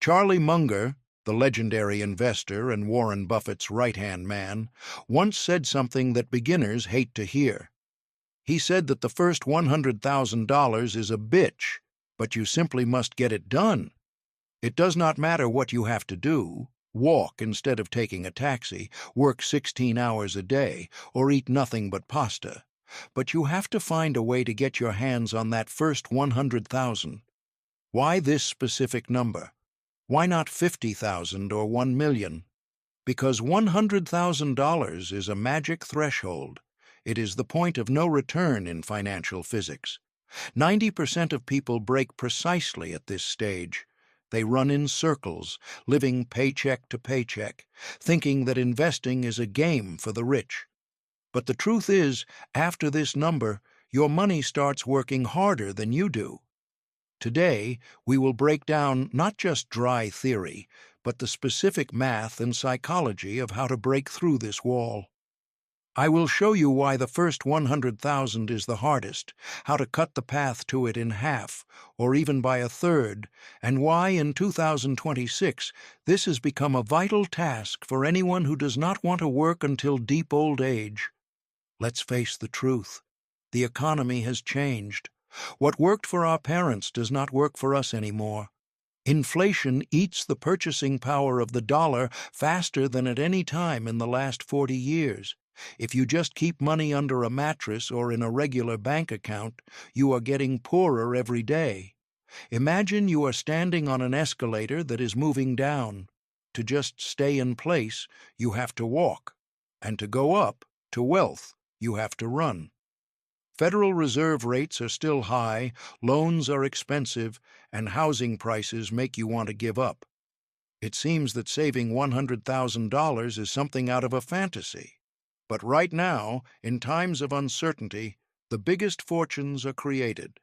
Charlie Munger, the legendary investor and Warren Buffett's right-hand man, once said something that beginners hate to hear. He said that the first $100,000 is a bitch, but you simply must get it done. It does not matter what you have to do. Walk instead of taking a taxi, work 16 hours a day, or eat nothing but pasta. But you have to find a way to get your hands on that first 100,000. Why this specific number? Why not 50,000 or 1 million? Because $100,000 is a magic threshold. It is the point of no return in financial physics. 90% of people break precisely at this stage. They run in circles, living paycheck to paycheck, thinking that investing is a game for the rich. But the truth is, after this number, your money starts working harder than you do. Today, we will break down not just dry theory, but the specific math and psychology of how to break through this wall. I will show you why the first 100,000 is the hardest, how to cut the path to it in half, or even by a third, and why in 2026 this has become a vital task for anyone who does not want to work until deep old age. Let's face the truth. The economy has changed. What worked for our parents does not work for us anymore. Inflation eats the purchasing power of the dollar faster than at any time in the last 40 years. If you just keep money under a mattress or in a regular bank account, you are getting poorer every day. Imagine you are standing on an escalator that is moving down. To just stay in place, you have to walk. And to go up, to wealth, you have to run. Federal Reserve rates are still high, loans are expensive, and housing prices make you want to give up. It seems that saving $100,000 is something out of a fantasy. But right now, in times of uncertainty, the biggest fortunes are created.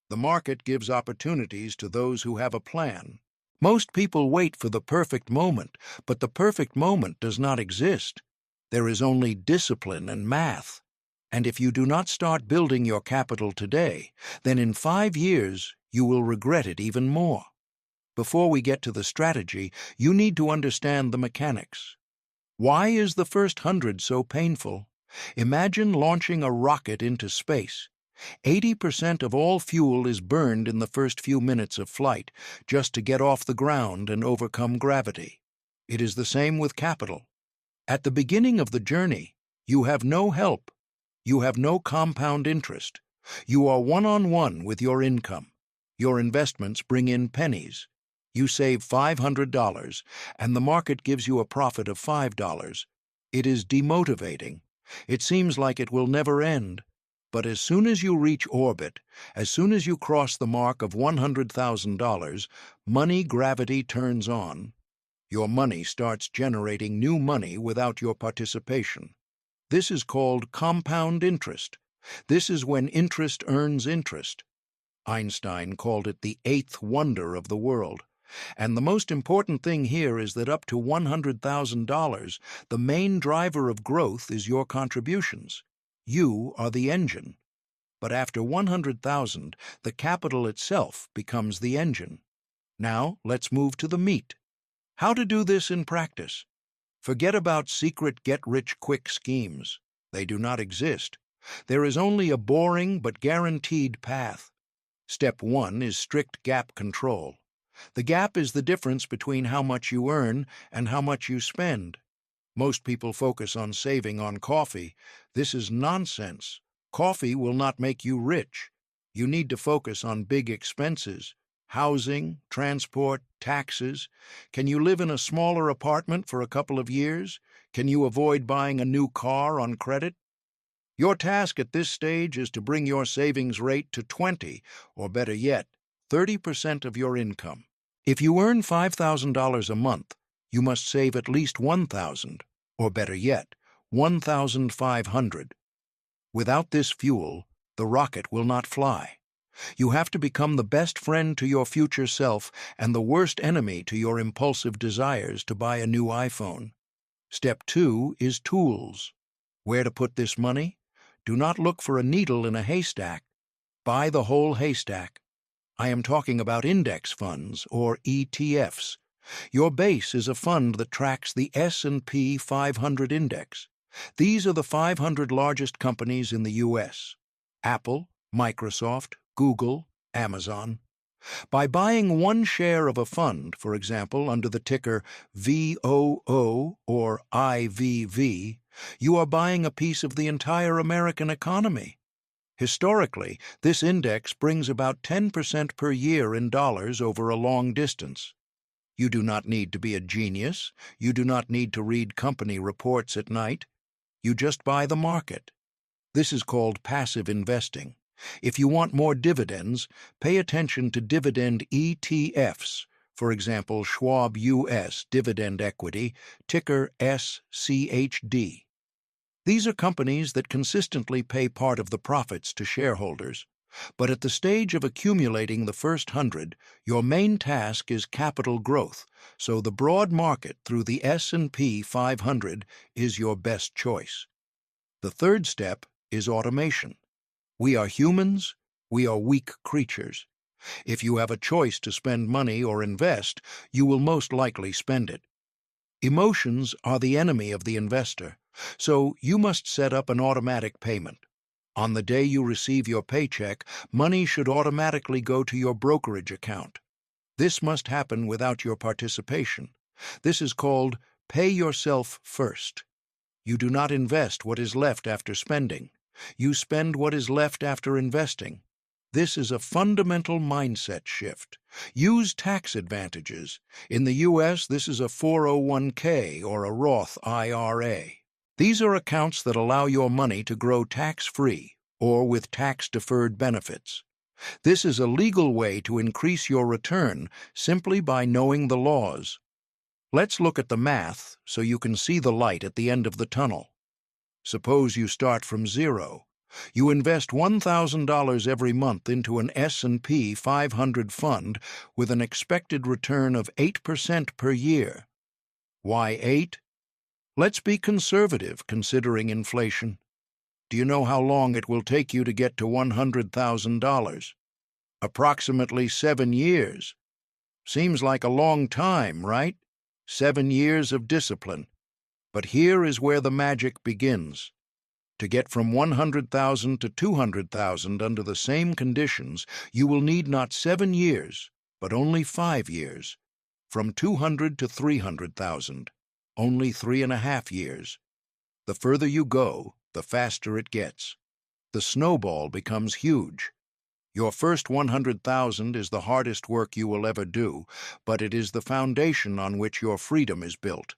The market gives opportunities to those who have a plan. Most people wait for the perfect moment, but the perfect moment does not exist. There is only discipline and math. And if you do not start building your capital today, then in 5 years you will regret it even more. Before we get to the strategy, you need to understand the mechanics. Why is the first 100 so painful? Imagine launching a rocket into space. 80% of all fuel is burned in the first few minutes of flight, just to get off the ground and overcome gravity. It is the same with capital. At the beginning of the journey, you have no help. You have no compound interest. You are one-on-one with your income. Your investments bring in pennies. You save $500, and the market gives you a profit of $5. It is demotivating. It seems like it will never end. But as soon as you reach orbit, as soon as you cross the mark of $100,000, money gravity turns on. Your money starts generating new money without your participation. This is called compound interest. This is when interest earns interest. Einstein called it the eighth wonder of the world. And the most important thing here is that up to $100,000, the main driver of growth is your contributions. You are the engine. But after 100,000, the capital itself becomes the engine. Now, let's move to the meat. How to do this in practice? Forget about secret get-rich-quick schemes. They do not exist. There is only a boring but guaranteed path. Step 1 is strict gap control. The gap is the difference between how much you earn and how much you spend. Most people focus on saving on coffee. This is nonsense. Coffee will not make you rich. You need to focus on big expenses. Housing, transport, taxes. Can you live in a smaller apartment for a couple of years? Can you avoid buying a new car on credit? Your task at this stage is to bring your savings rate to 20, or better yet, 30% of your income. If you earn $5,000 a month, you must save at least $1,000, or better yet, $1,500. Without this fuel, the rocket will not fly. You have to become the best friend to your future self and the worst enemy to your impulsive desires to buy a new iPhone. Step 2 is tools. Where to put this money? Do not look for a needle in a haystack. Buy the whole haystack. I am talking about index funds, or ETFs, Your base is a fund that tracks the S&P 500 index. These are the 500 largest companies in the U.S. Apple, Microsoft, Google, Amazon. By buying one share of a fund, for example, under the ticker VOO or IVV, you are buying a piece of the entire American economy. Historically, this index brings about 10% per year in dollars over a long distance. You do not need to be a genius. You do not need to read company reports at night. You just buy the market. This is called passive investing. If you want more dividends, pay attention to dividend ETFs, for example, Schwab US Dividend Equity, ticker SCHD. These are companies that consistently pay part of the profits to shareholders. But at the stage of accumulating the first 100, your main task is capital growth, so the broad market through the S&P 500 is your best choice. The third step is automation. We are humans, we are weak creatures. If you have a choice to spend money or invest, you will most likely spend it. Emotions are the enemy of the investor, so you must set up an automatic payment. On the day you receive your paycheck, money should automatically go to your brokerage account. This must happen without your participation. This is called pay yourself first. You do not invest what is left after spending. You spend what is left after investing. This is a fundamental mindset shift. Use tax advantages. In the U.S., this is a 401k or a Roth IRA. These are accounts that allow your money to grow tax-free or with tax-deferred benefits. This is a legal way to increase your return simply by knowing the laws. Let's look at the math so you can see the light at the end of the tunnel. Suppose you start from zero. You invest $1,000 every month into an S&P 500 fund with an expected return of 8% per year. Why 8? Let's be conservative considering inflation. Do you know how long it will take you to get to $100,000? Approximately 7 years. Seems like a long time, right? 7 years of discipline. But here is where the magic begins. To get from 100,000 to 200,000 under the same conditions, you will need not 7 years, but only 5 years. From 200 to 300,000, only 3.5 years. The further you go, the faster it gets. The snowball becomes huge. Your first 100,000 is the hardest work you will ever do, but it is the foundation on which your freedom is built.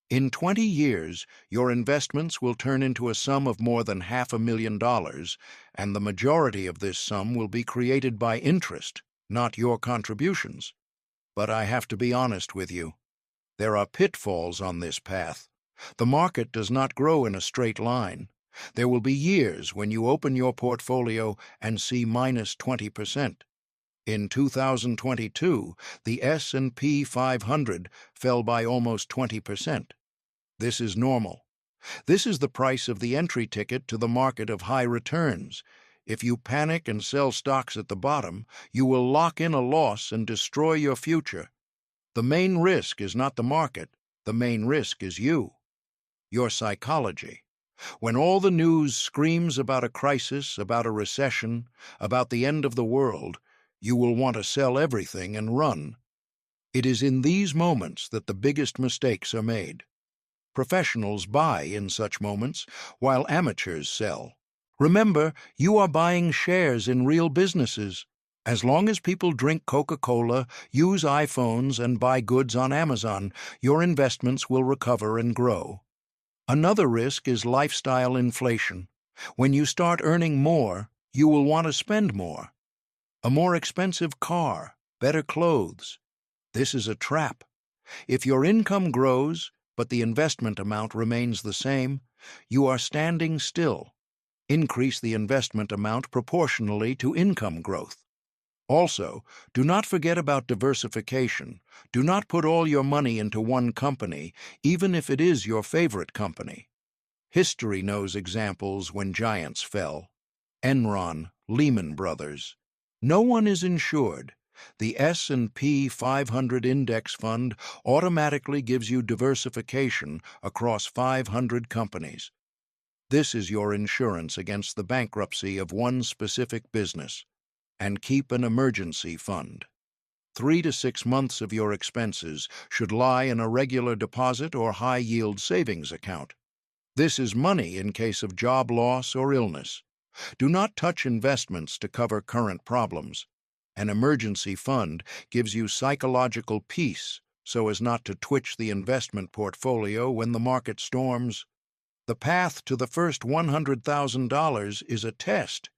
In 20 years, your investments will turn into a sum of more than $500,000, and the majority of this sum will be created by interest, not your contributions. But I have to be honest with you. There are pitfalls on this path. The market does not grow in a straight line. There will be years when you open your portfolio and see minus 20%. In 2022, the S&P 500 fell by almost 20%. This is normal. This is the price of the entry ticket to the market of high returns. If you panic and sell stocks at the bottom, you will lock in a loss and destroy your future. The main risk is not the market. The main risk is you. Your psychology. When all the news screams about a crisis, about a recession, about the end of the world, you will want to sell everything and run. It is in these moments that the biggest mistakes are made. Professionals buy in such moments, while amateurs sell. Remember, you are buying shares in real businesses. As long as people drink Coca-Cola, use iPhones, and buy goods on Amazon, your investments will recover and grow. Another risk is lifestyle inflation. When you start earning more, you will want to spend more. A more expensive car, better clothes. This is a trap. If your income grows, but the investment amount remains the same, you are standing still. Increase the investment amount proportionally to income growth. Also, do not forget about diversification. Do not put all your money into one company, even if it is your favorite company. History knows examples when giants fell. Enron, Lehman Brothers. No one is insured. The S&P 500 Index Fund automatically gives you diversification across 500 companies. This is your insurance against the bankruptcy of one specific business. And keep an emergency fund. 3 to 6 months of your expenses should lie in a regular deposit or high-yield savings account. This is money in case of job loss or illness. Do not touch investments to cover current problems. An emergency fund gives you psychological peace so as not to twitch the investment portfolio when the market storms. The path to the first $100,000 is a test.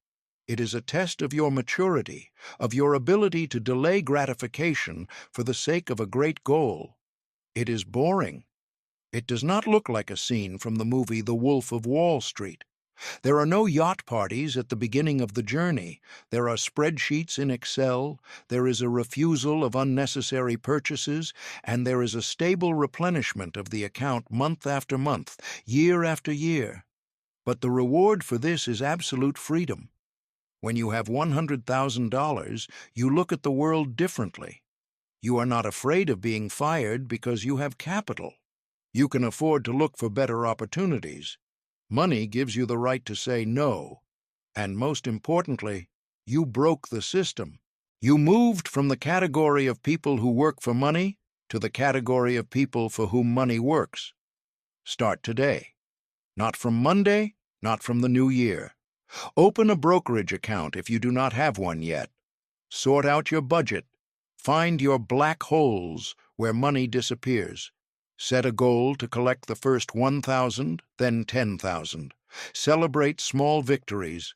It is a test of your maturity, of your ability to delay gratification for the sake of a great goal. It is boring. It does not look like a scene from the movie The Wolf of Wall Street. There are no yacht parties at the beginning of the journey. There are spreadsheets in Excel, there is a refusal of unnecessary purchases, and there is a stable replenishment of the account month after month, year after year. But the reward for this is absolute freedom. When you have $100,000, you look at the world differently. You are not afraid of being fired because you have capital. You can afford to look for better opportunities. Money gives you the right to say no. And most importantly, you broke the system. You moved from the category of people who work for money to the category of people for whom money works. Start today. Not from Monday, not from the new year. Open a brokerage account if you do not have one yet. Sort out your budget. Find your black holes where money disappears. Set a goal to collect the first 1,000, then 10,000. Celebrate small victories.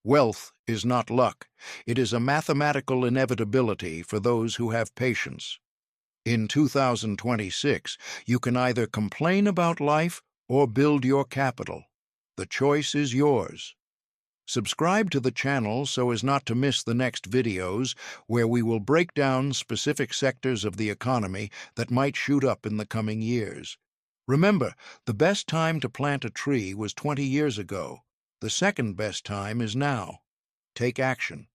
Wealth is not luck. It is a mathematical inevitability for those who have patience. In 2026, you can either complain about life or build your capital. The choice is yours. Subscribe to the channel so as not to miss the next videos where we will break down specific sectors of the economy that might shoot up in the coming years. Remember, the best time to plant a tree was 20 years ago. The second best time is now. Take action.